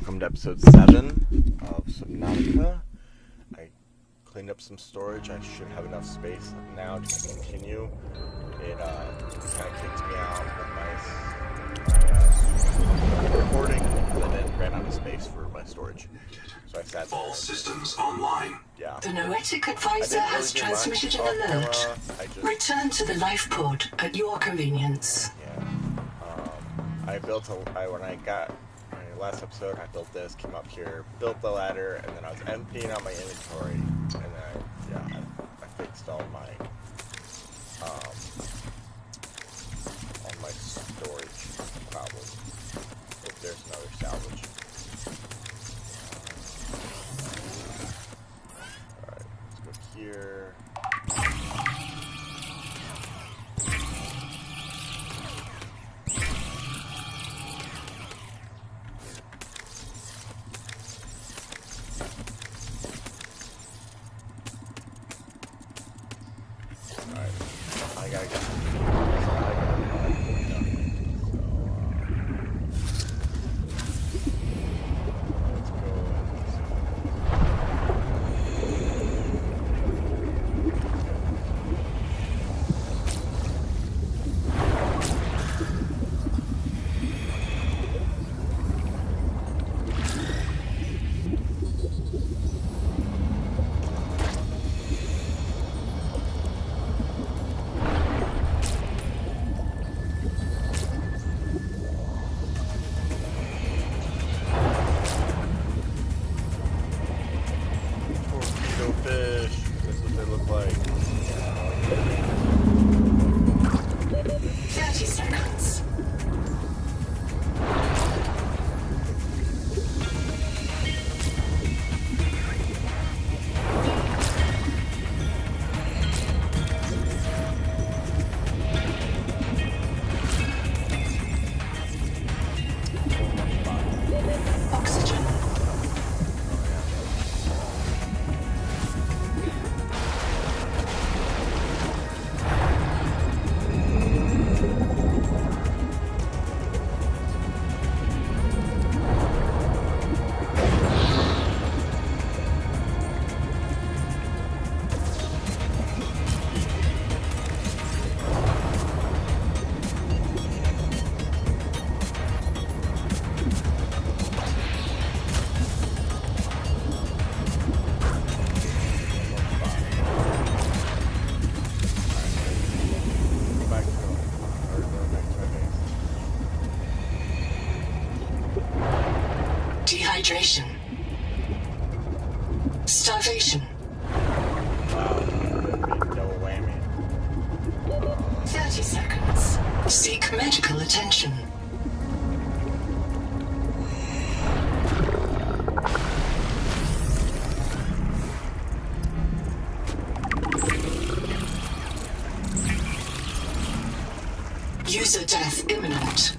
welcome to episode 7 of Subnautica. I cleaned up some storage. I should have enough space now to continue. It kind of kicked me out with my recording, and then it ran out of space for my storage. So I sat there. All systems online. Yeah. The Noetic Advisor has transmitted an alert. Return to the life pod at your convenience. Yeah. When I got my last episode, I built this, came up here, built the ladder, and then I was emptying out my inventory, and then I fixed all my storage problems. If there's another salvage. Alright, let's go here. I gotta get fish. This is what they look like. 30 seconds. Oxygen. Dehydration. Starvation. Double whammy. 30 seconds. Seek medical attention. User death imminent.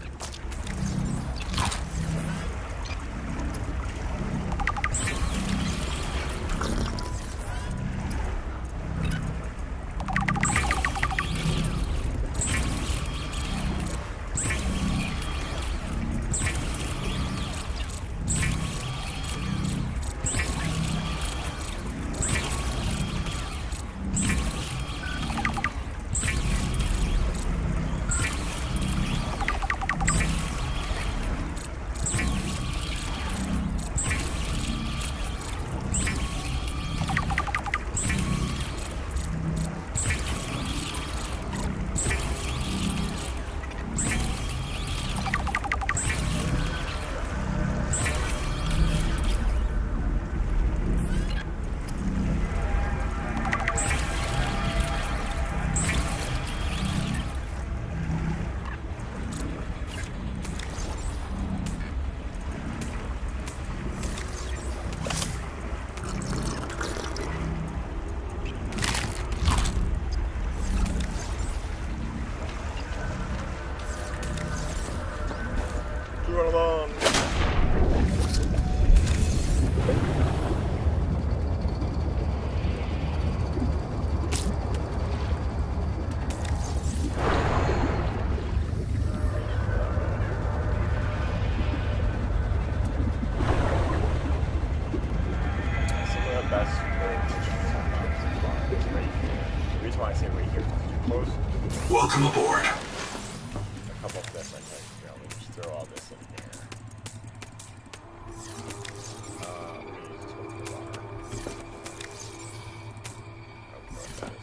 Run along. Welcome aboard. A couple of different things. You know, let me just throw all this in here. Let me use this one for water. I don't know what that is.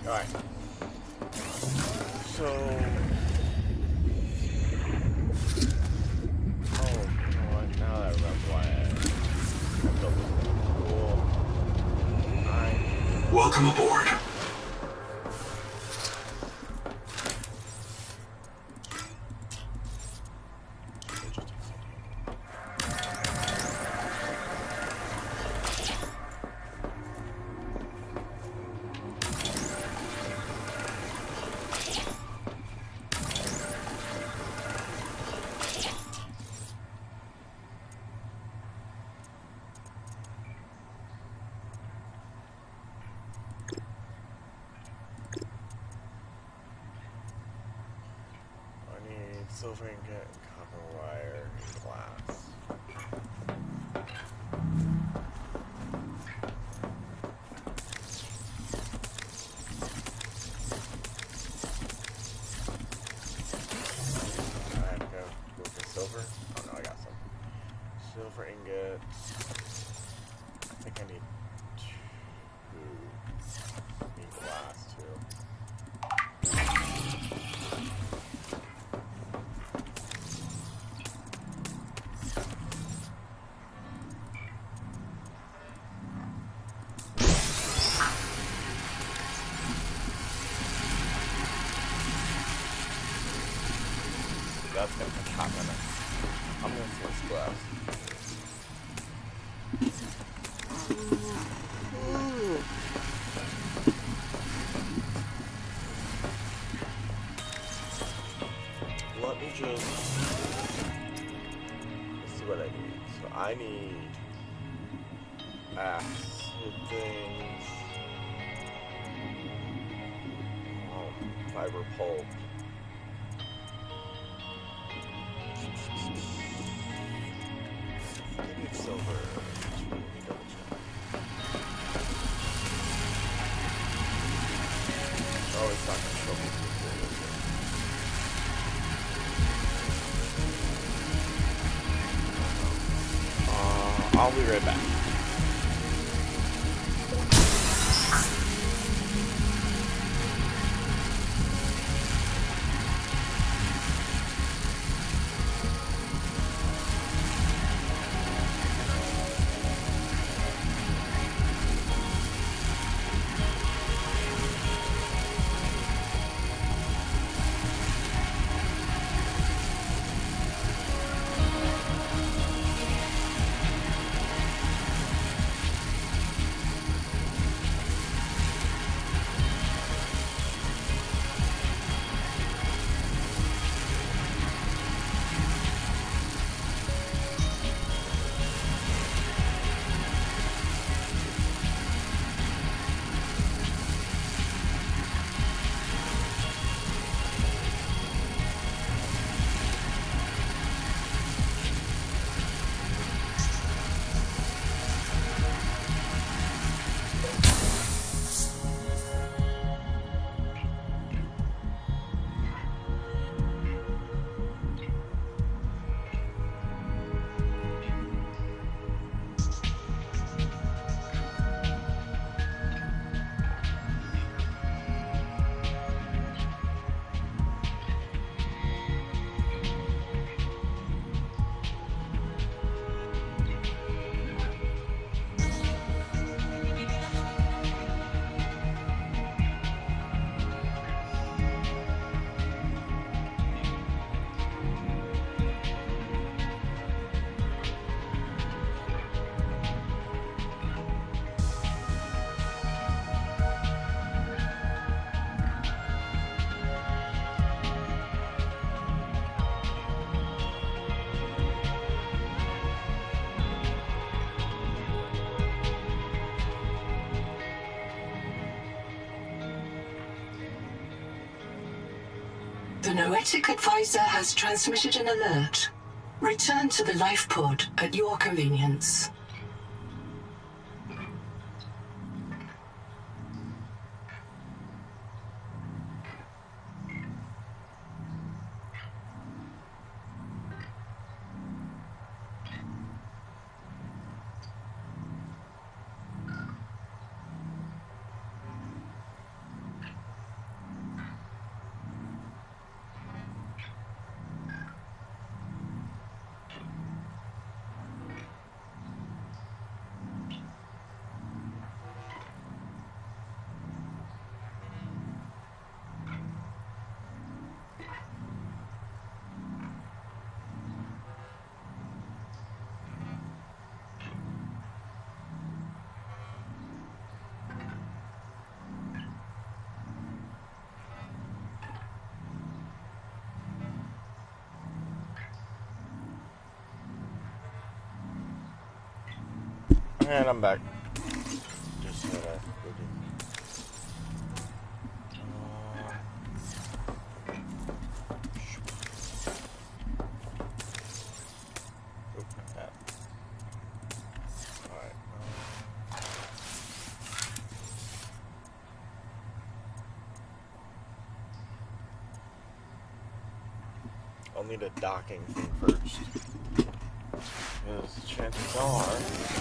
Alright. So... Oh, you know what? Now that I remember why I built this pool. Alright. Welcome aboard. Silver ingot, copper wire, and glass. I have to go for silver. Oh no, I got some. Silver ingot. I think I need two. I need glass too. That's gonna take hot minutes. I'm gonna switch glass. Let me just... Let's see what I need. So I need... acid things. Fiber pulp. I need silver. Let me double check. Oh, it's not going to show me the materials here. I'll be right back. The Noetic Advisor has transmitted an alert. Return to the life pod at your convenience. And I'm back. Just had a Alright. I'll need a docking thing first. Because chances are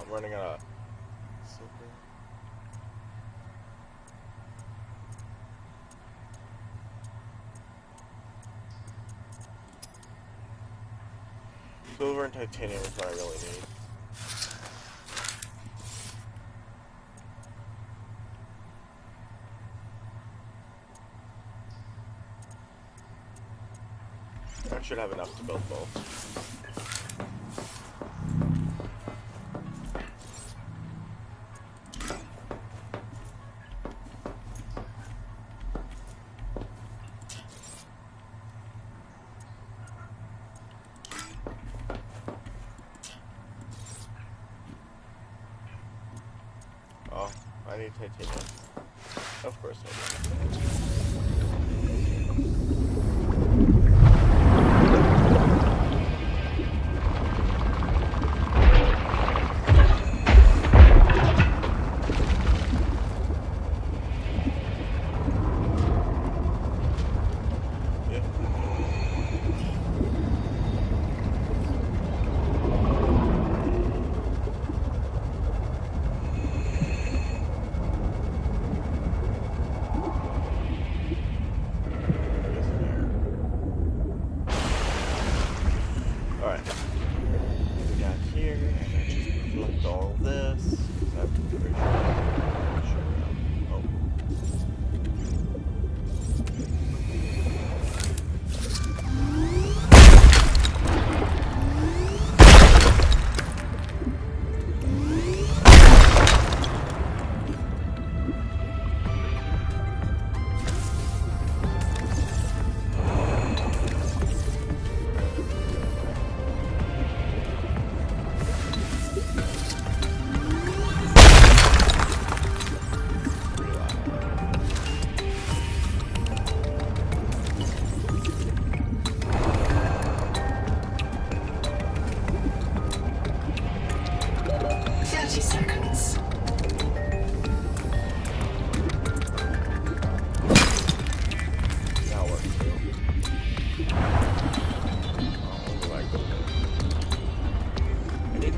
I'm running out of silver. Silver and titanium is what I really need. I should have enough to build both. Oh, I need titanium. Of course I do.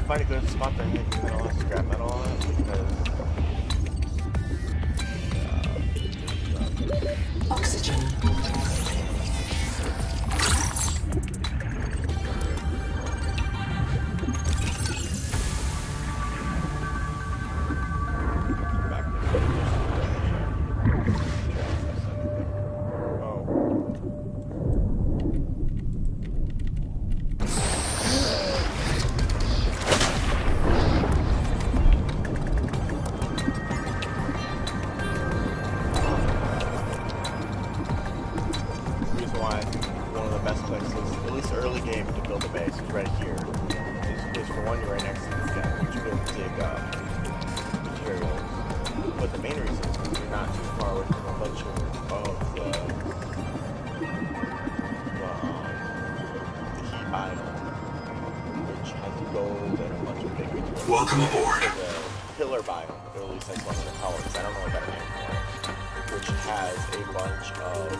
Find a good spot that can all have scrap metal on it because oxygen. one of the best places, at least early game, to build a base is right here. Because for one, you're right next to the gas, which you can dig materials. But the main reason is because you're not too far away from a bunch of the heat biome, which has gold and a bunch of big materials. Welcome aboard. The pillar biome, or at least that's what I'm going to call it, because I don't know a better name for it, which has a bunch of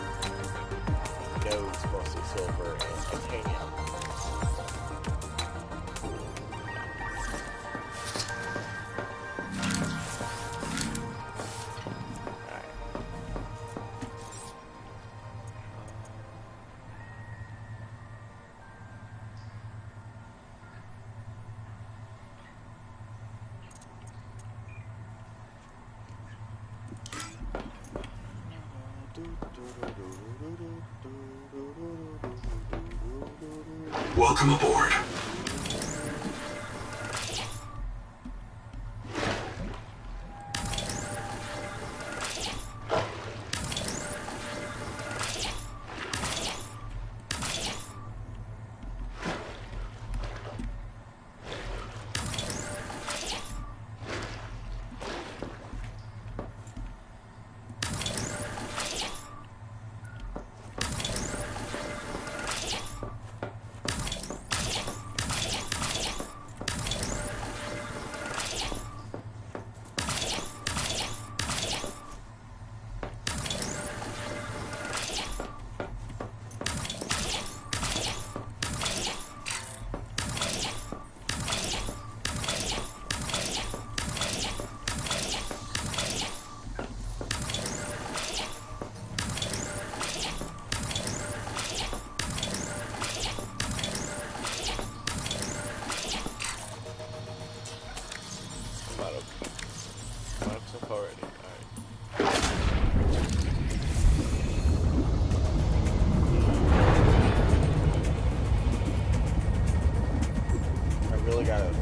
nodes, mostly silver and titanium. Welcome aboard.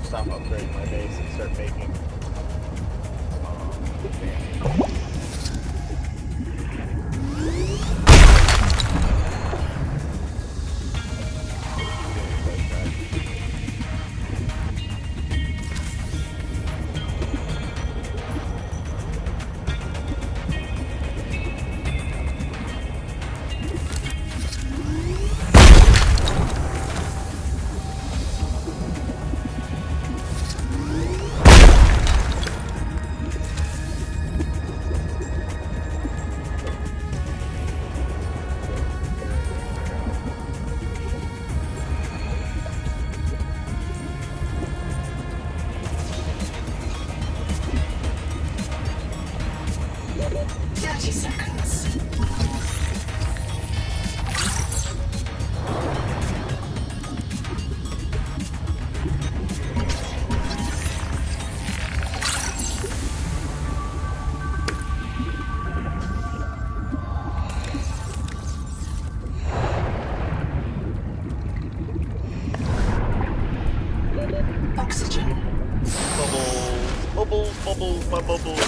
Stop upgrading my base and start making bubbles, my bubbles.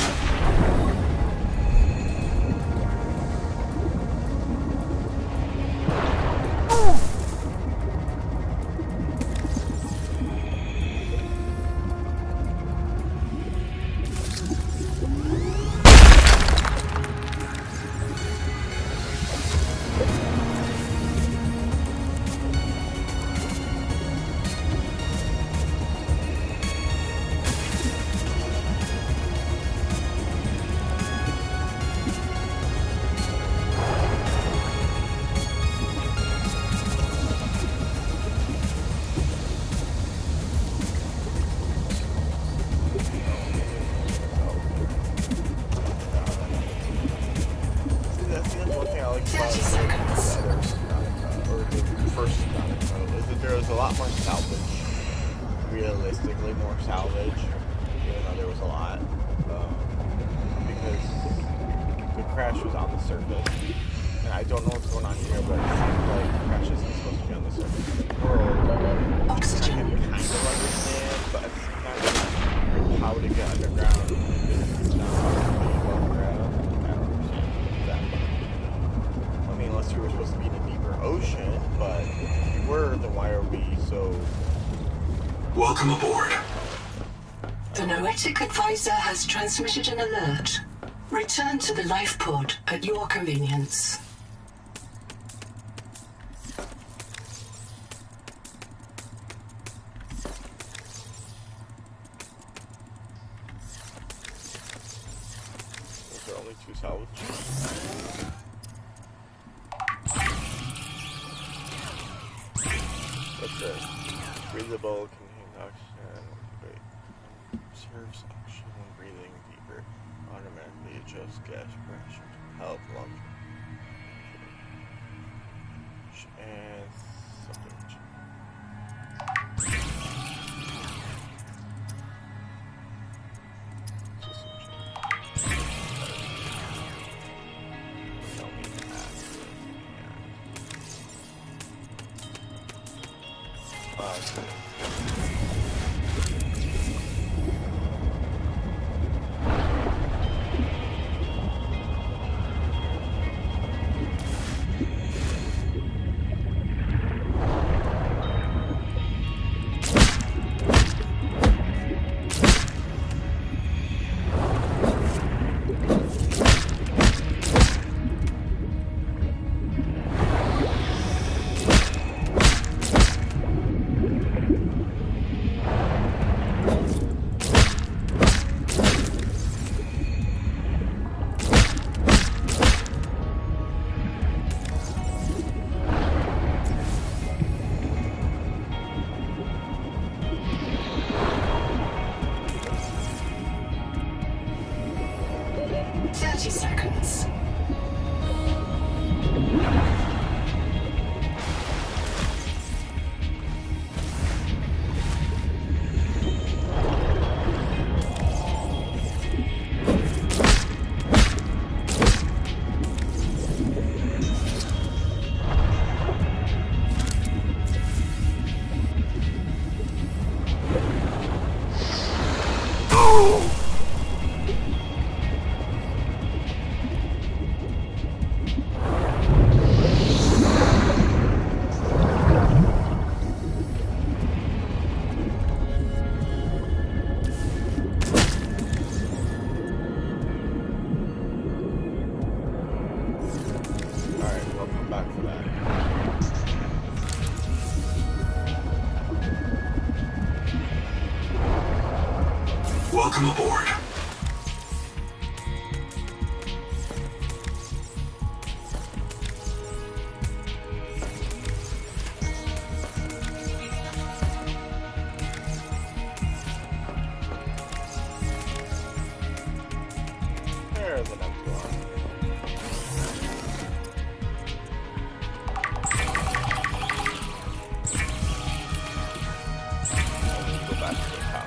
Realistically more salvage, even though there was a lot, because the crash was on the surface, and I don't know what's going on here, but it seems like the crash isn't supposed to be on the surface of the world. Oxygen. I can kind of understand, but it's not how to get underground. It's not underground. I don't understand exactly. I mean, unless we were supposed to be in a deeper ocean, but if we were, then why are we so Welcome aboard. The Noetic Advisor has transmitted an alert. Return to the life pod at your convenience. Was there only 2 salvage? What's this? Breathable, contains oxygen. Wait. Observes oxygen when breathing deeper. Automatically adjusts gas pressure to help lung. And something. Welcome aboard. There's an empty one. Go back to the top.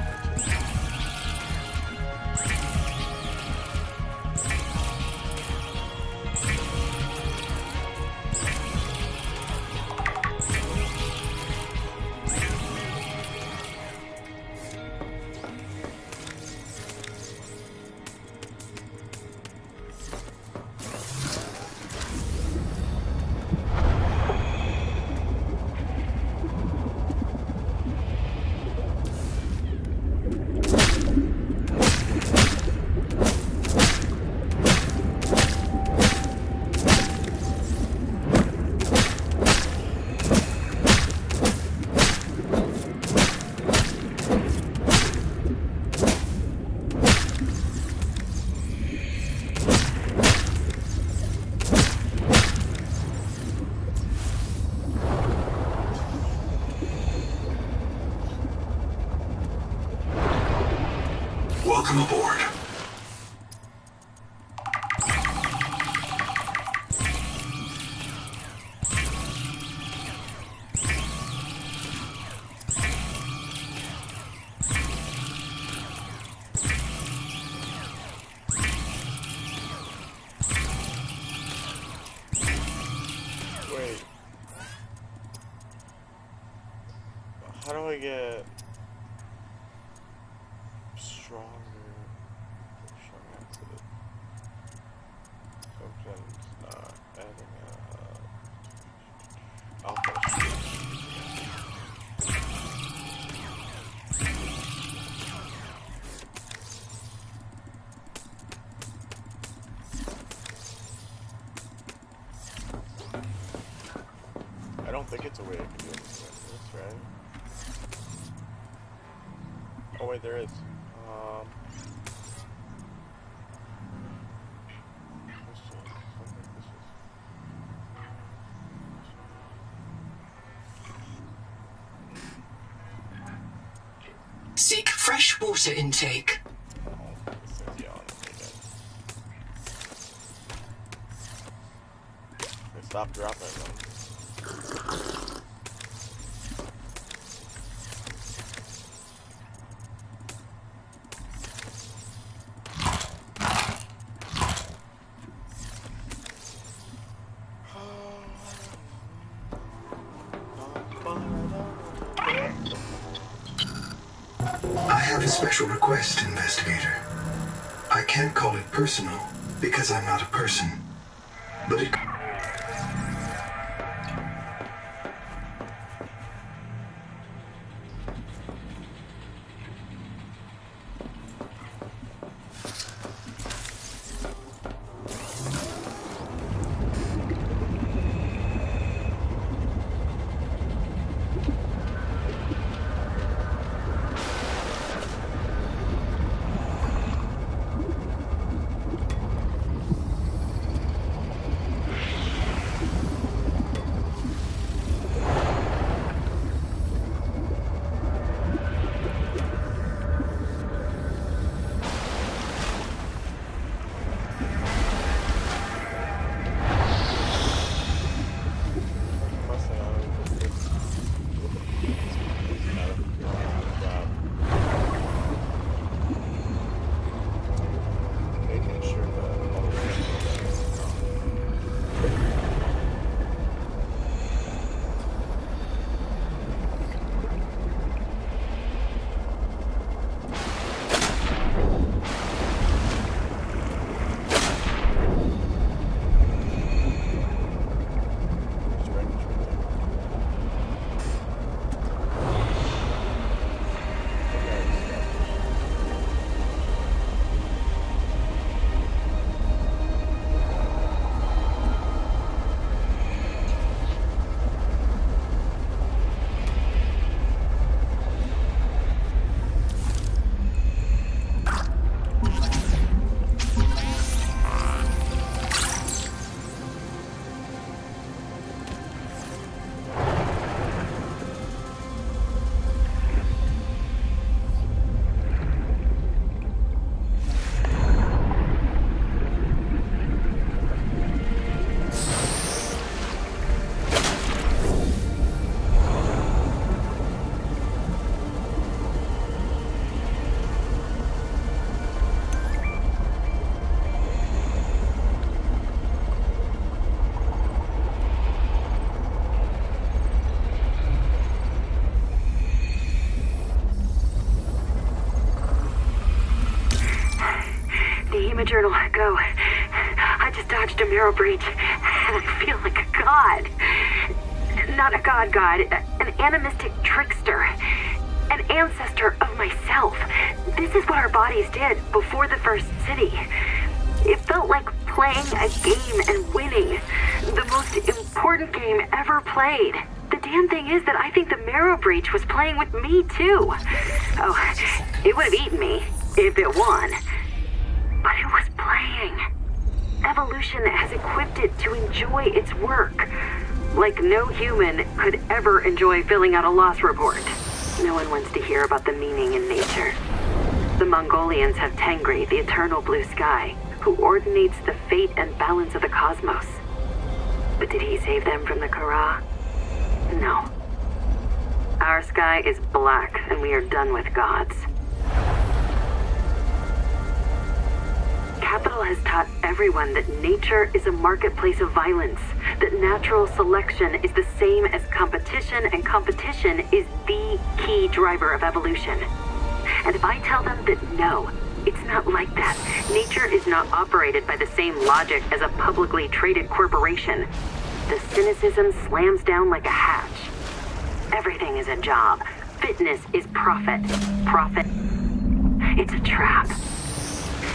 Welcome aboard. Wait. How do I get stronger acid? Something's not adding up. Alpha. way I could do this, right? Oh wait, there is. Seek fresh water intake. This thing's yelling at me again. Stop dropping them. I have a special request, investigator. I can't call it personal because I'm not a person, but it... Journal, go. I just dodged a mirror breach, and I feel like a god. Not a god, an animistic trickster. An ancestor of myself. This is what our bodies did before the first city. It felt like playing a game and winning. The most important game ever played. The damn thing is that I think the marrow breach was playing with me, too. Oh, it would have eaten me if it won. But it was playing. Evolution has equipped it to enjoy its work. Like no human could ever enjoy filling out a loss report. No one wants to hear about the meaning in nature. The Mongolians have Tengri, the eternal blue sky, who ordinates the fate and balance of the cosmos. But did he save them from the Kara? No. Our sky is black, and we are done with gods. Capital has taught everyone that nature is a marketplace of violence, that natural selection is the same as competition, and competition is the key driver of evolution. And if I tell them that no, it's not like that, nature is not operated by the same logic as a publicly traded corporation, the cynicism slams down like a hatch. Everything is a job. Fitness is profit. Profit. It's a trap.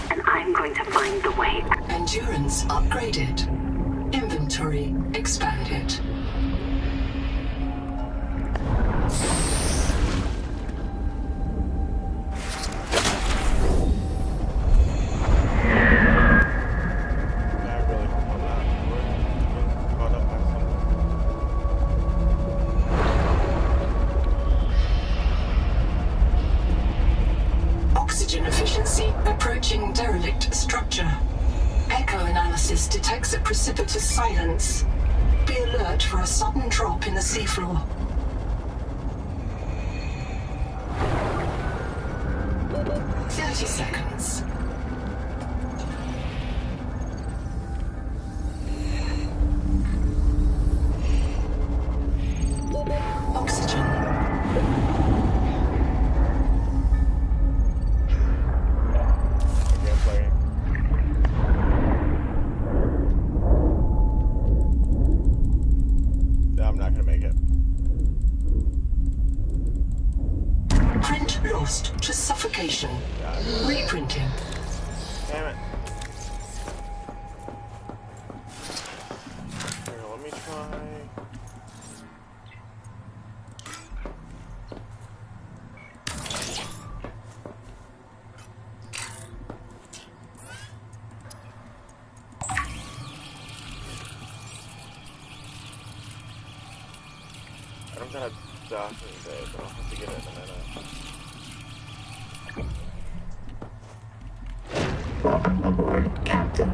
And I'm going to find the way. Endurance upgraded. Inventory expanded. analysis detects a precipitous silence. Be alert for a sudden drop in the seafloor. Seconds. Oxygen. Again, playing. Yeah, I'm not gonna make it. Print lost to suffocation. Reprinting. Damn it. Here, let me try. I don't got a doctor today, but I'll have to get it in a minute. Captain.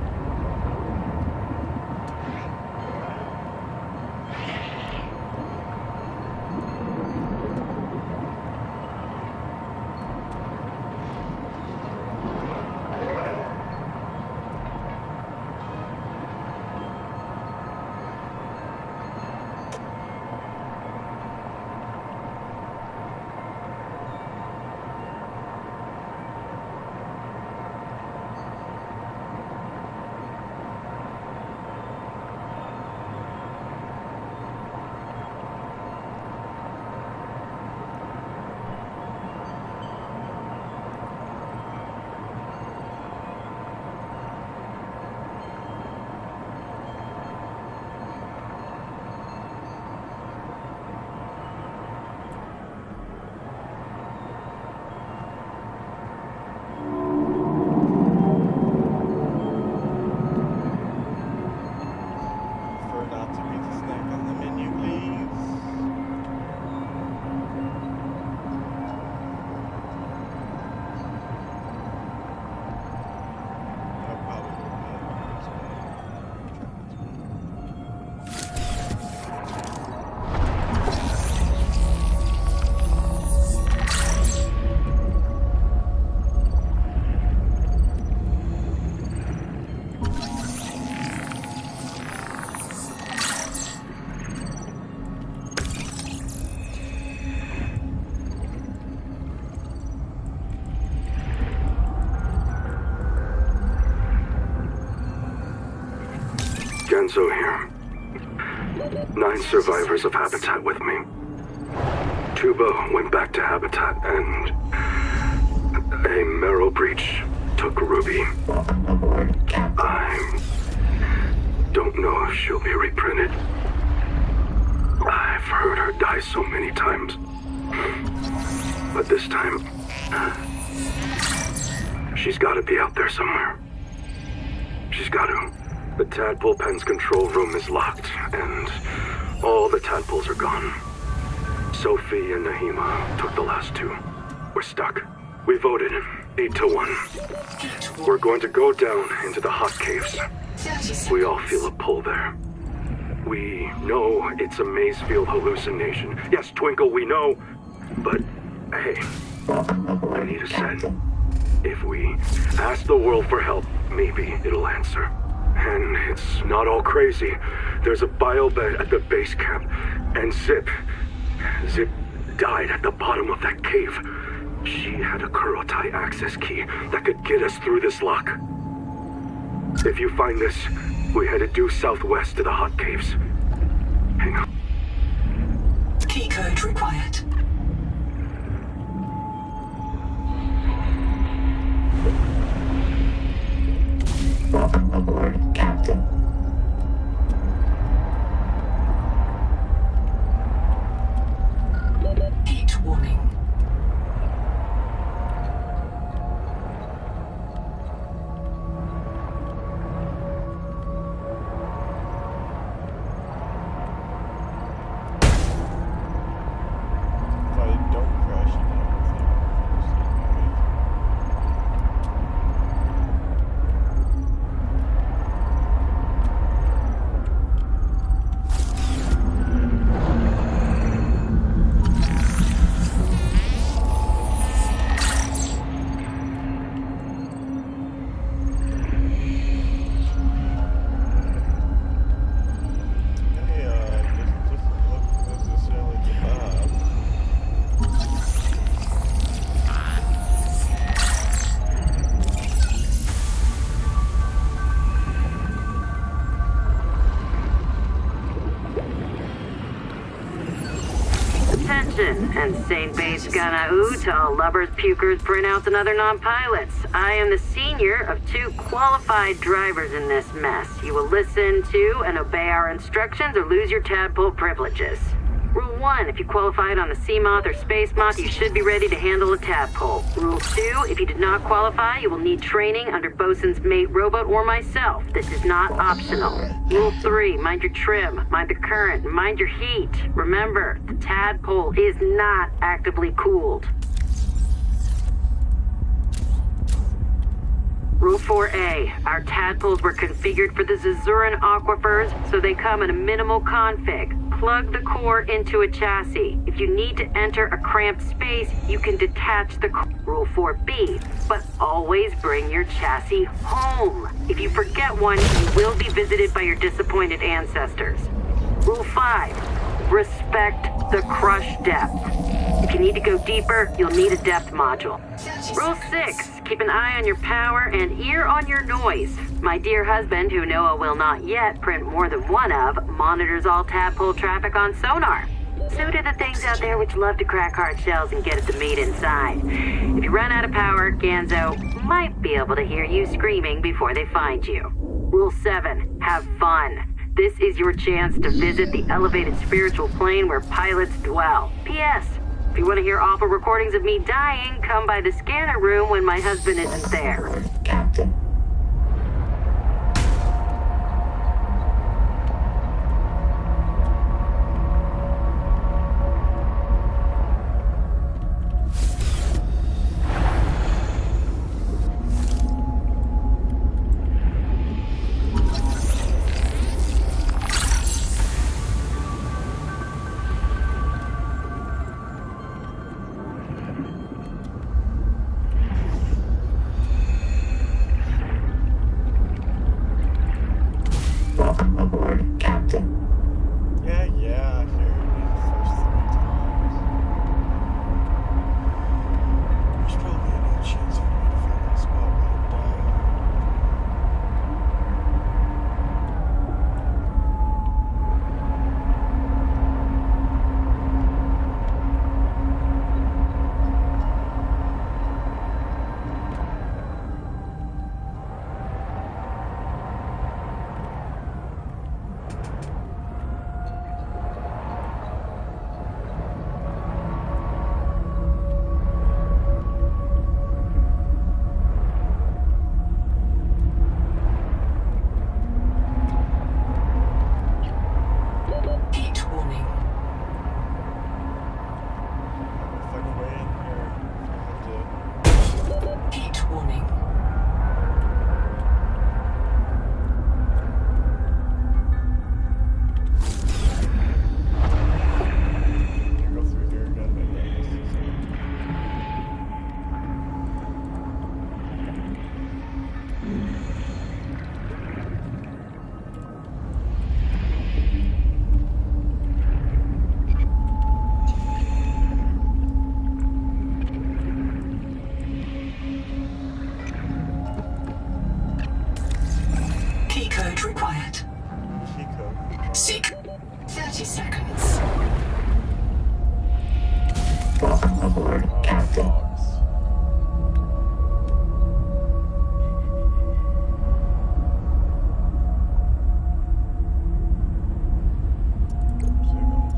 Prefer not to be the snack on the menu, please. I'll probably go Genzo here. 9 survivors of Habitat with me. Tuba went back to Habitat and a marrow breach took Ruby. I don't know if she'll be reprinted. I've heard her die so many times. But this time, she's gotta be out there somewhere. She's gotta. The tadpole pen's control room is locked, and all the tadpoles are gone. Sophie and Nahima took the last 2. We're stuck. We voted 8-1. We're going to go down into the hot caves. We all feel a pull there. We know it's a Mazefield hallucination. Yes, Twinkle, we know. But, hey, Anita said, if we ask the world for help, maybe it'll answer. And it's not all crazy. There's a biobed at the base camp, and Zip died at the bottom of that cave. She had a Kurotai access key that could get us through this lock. If you find this, we headed due southwest to the hot caves. Hang on. Key code required. Welcome aboard, Captain. Heat warning. Attention, and St. Bates Ganau to all lovers, pukers, printouts, and other non-pilots. I am the senior of 2 qualified drivers in this mess. You will listen to and obey our instructions or lose your tadpole privileges. Rule 1, if you qualified on the Seamoth or Space Moth, you should be ready to handle a tadpole. Rule 2, if you did not qualify, you will need training under Bosun's mate robot or myself. This is not optional. Rule 3, mind your trim, mind the current, mind your heat. Remember, the tadpole is not actively cooled. Rule 4A, our tadpoles were configured for the Zazuran aquifers, so they come in a minimal config. Plug the core into a chassis. If you need to enter a cramped space, you can detach the core. Rule 4B, but always bring your chassis home. If you forget one, you will be visited by your disappointed ancestors. Rule 5, respect the crush depth. If you need to go deeper, you'll need a depth module. Rule 6, keep an eye on your power and ear on your noise. My dear husband, who Noah will not yet print more than one of, monitors all tadpole traffic on sonar. So do the things out there which love to crack hard shells and get at the meat inside. If you run out of power, Ganzo might be able to hear you screaming before they find you. Rule 7, have fun. This is your chance to visit the elevated spiritual plane where pilots dwell. P.S. If you want to hear awful recordings of me dying, come by the scanner room when my husband isn't there. Captain. Welcome aboard, Captain. Yeah, here me the first 3 times. There's probably no chance for me to find that spot where I died. Heat warning. Find a way in here. I have to. Heat warning. Go through here again, maybe. Key code required. Key code. Seek 30 seconds. Welcome aboard, Oh, Captain. dogs. Signals.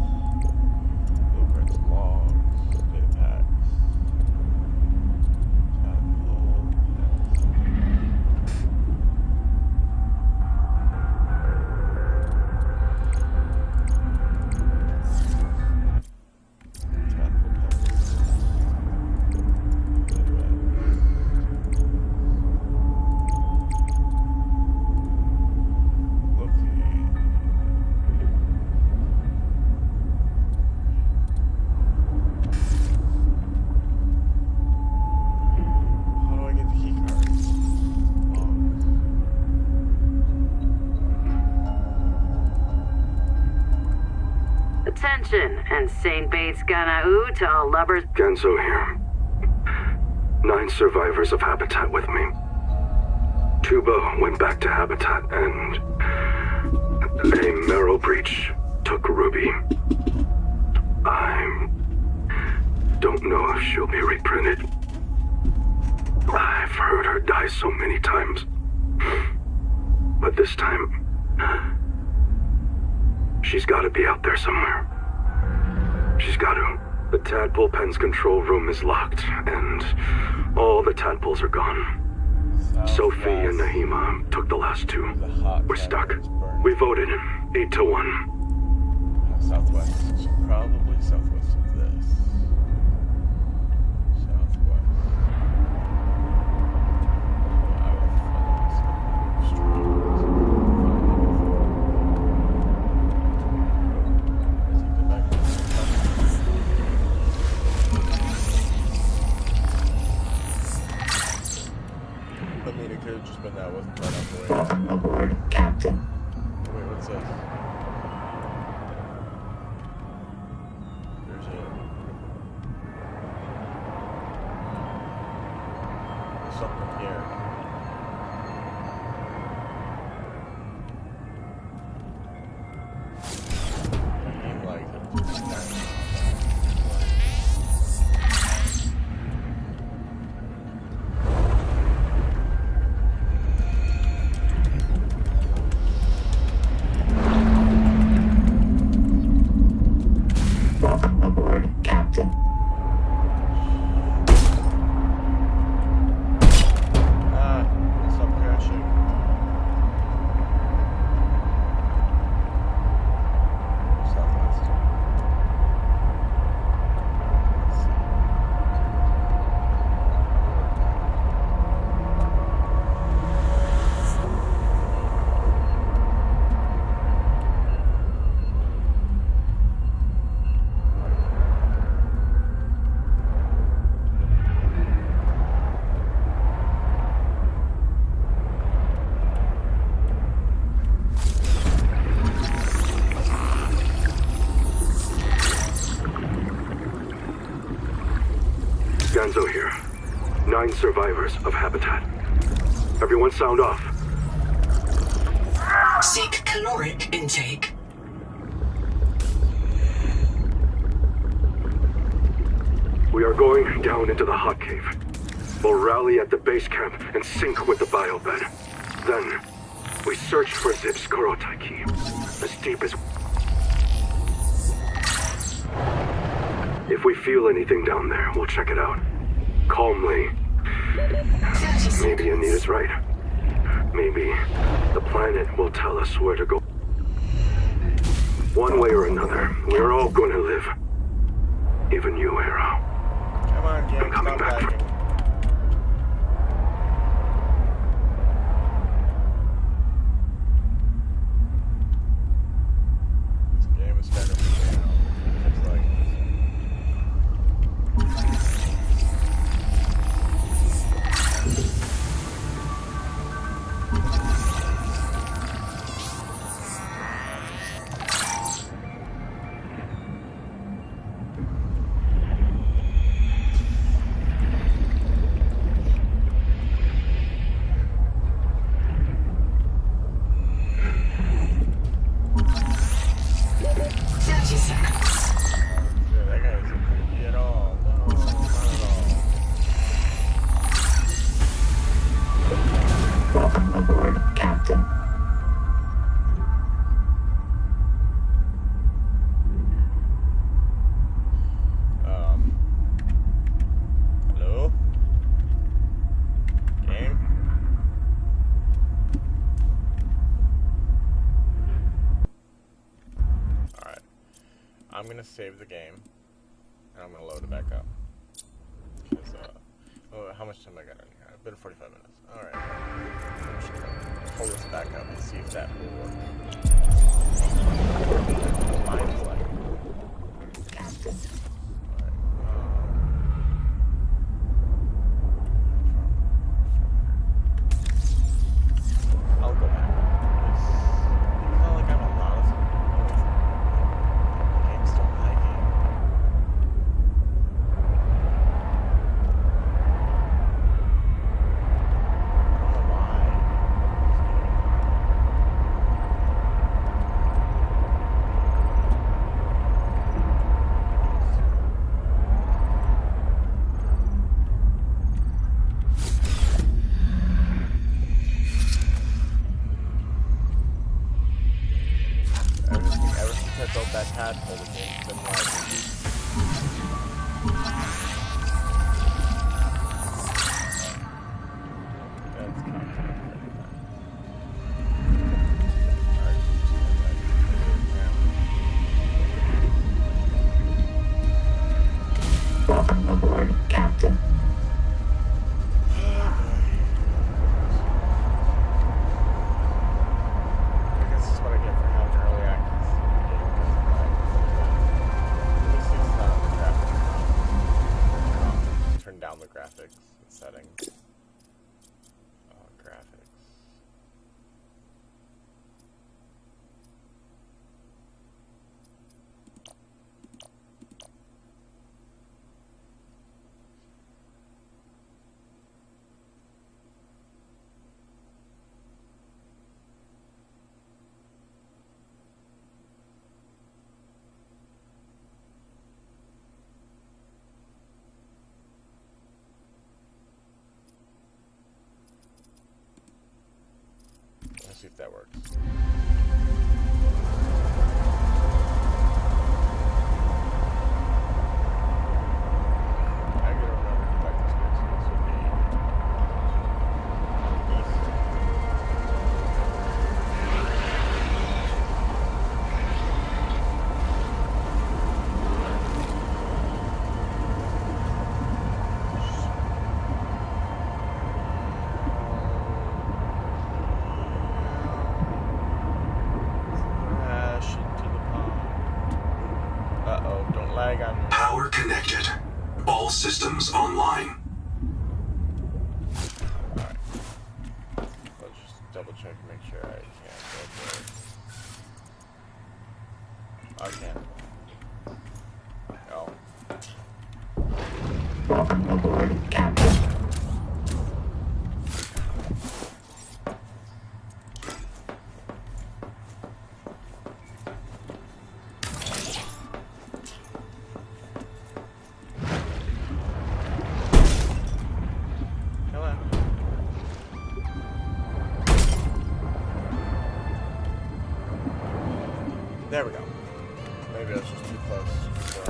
Blueprints, logs, data packs. Tadpole, How do I get the key card? Attention, and St. Bates Ganau to all lovers. Genzo here. 9 survivors of Habitat with me. Tuba went back to Habitat and a marrow breach took Ruby. I'm know if she'll be reprinted. I've heard her die so many times. But this time, she's gotta be out there somewhere. She's gotta. The tadpole pen's control room is locked, and all the tadpoles are gone. Sophie and Nahima took the last two. We're stuck. We voted 8-1. Southwest. So probably southwest of this. Southwest. I will I mean, it could have just been that wasn't right off the way. Welcome aboard, Captain. Wait, what's this? There's something here. Aim like Welcome aboard, Captain. Stop crashing. Southwest. Let's see. Ganzo here. 9 survivors of Habitat. Everyone sound off. Seek caloric intake. We are going down into the hot cave. We'll rally at the base camp and sync with the biobed. Then, we search for Zip's Korotai key. As deep as... If we feel anything down there, we'll check it out. Calmly. 30 Maybe seconds. Anita's right. Maybe the planet will tell us where to go. One way or another, we're all gonna live. Even you, Hera. Come on, game, I'm coming stop back. lagging. This game is starting to freak me out. It's like... Yeah, that guy isn't creepy at all. No, not at all. Welcome aboard, Captain. Hello? Game? Alright. I'm gonna save the game. And I'm gonna load it back up. Because, oh, how much time I got on here? It's been 45 minutes. Alright. I'm just gonna pull this back up and see if that will work. Mine's like... Captain. I'll go back. It's not like I have a lot of the game's still lagging. I don't know why. It's Welcome aboard, Captain. I guess that's what I get for having early access. At least it's not on the graphics. Turn down the graphics settings. Graphics. Let's see if that works. I gotta remember to back to space. This would be east. Crash into the pond. Uh-oh, don't lag on me. Power connected. All systems online. Alright. Let's just double check and make sure I can't go for it. I can. Oh. Welcome aboard, Captain. Hello. There we go. Maybe I was just too close. So.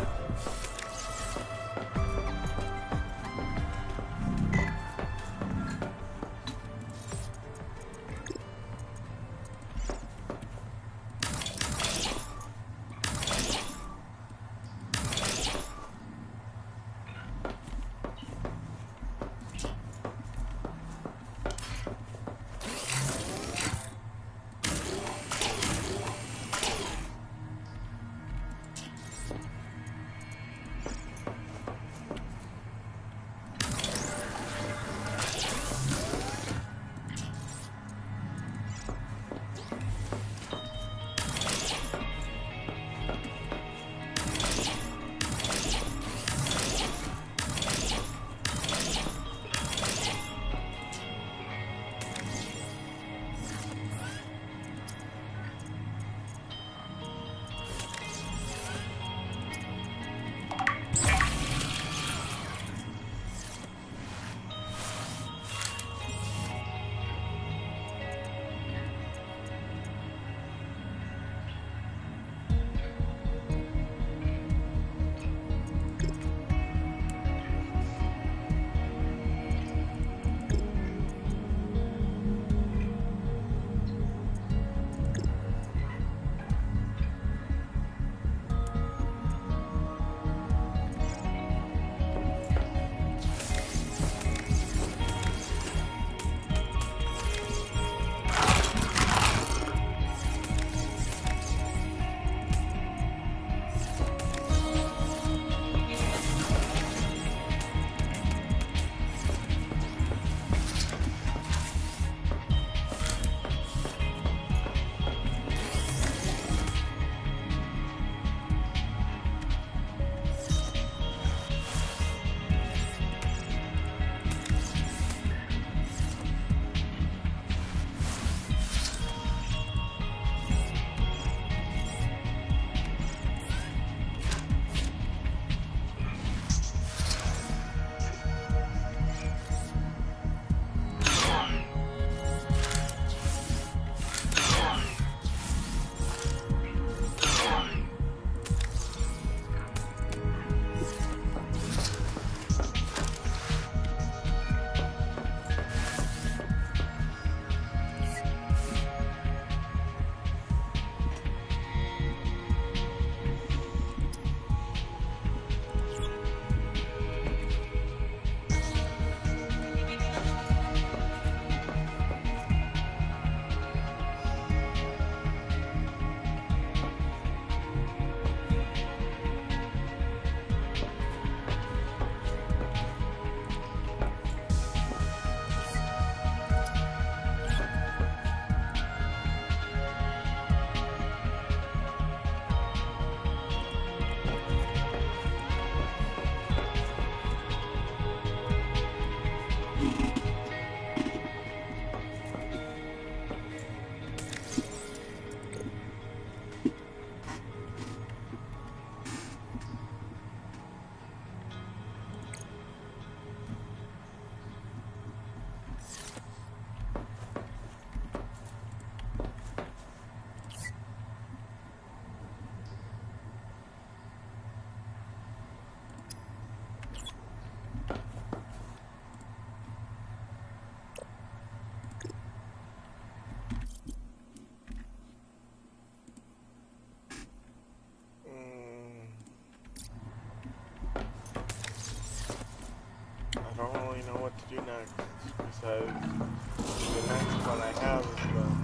really know what to do next because the next one I have is going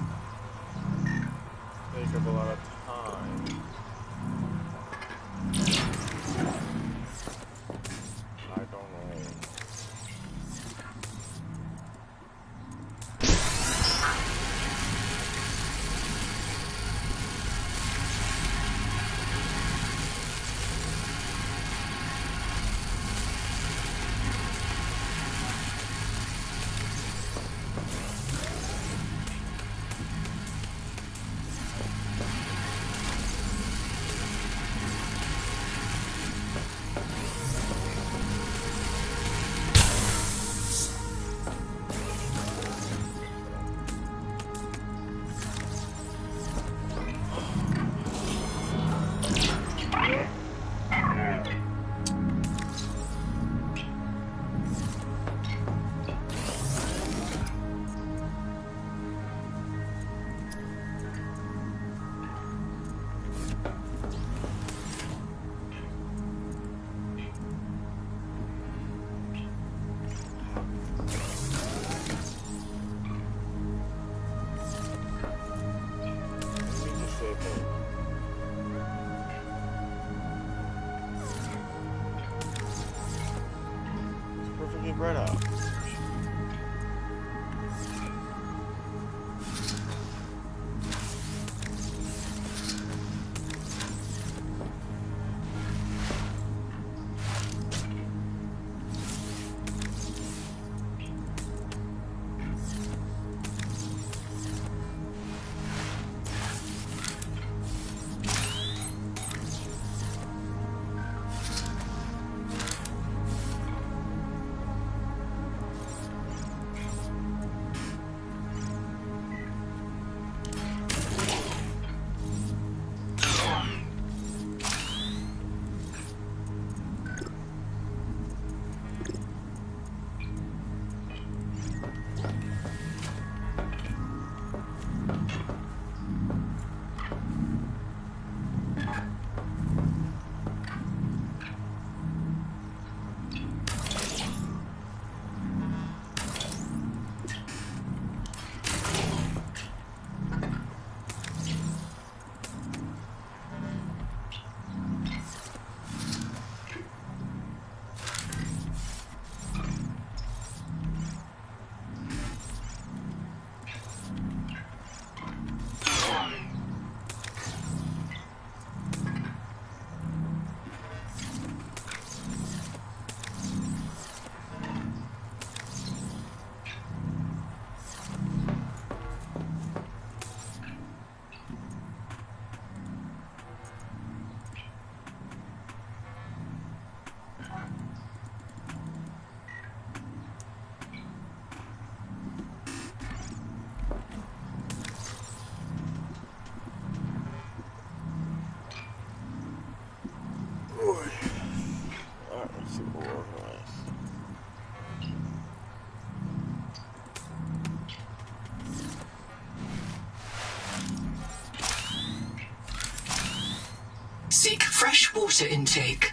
to take up a lot of time. I don't know. Right up. Seek fresh water intake.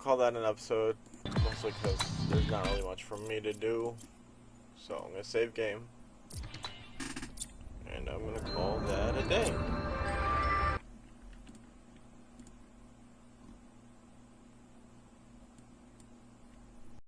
call that an episode, mostly because there's not really much for me to do. So I'm going to save game. And I'm going to call that a day.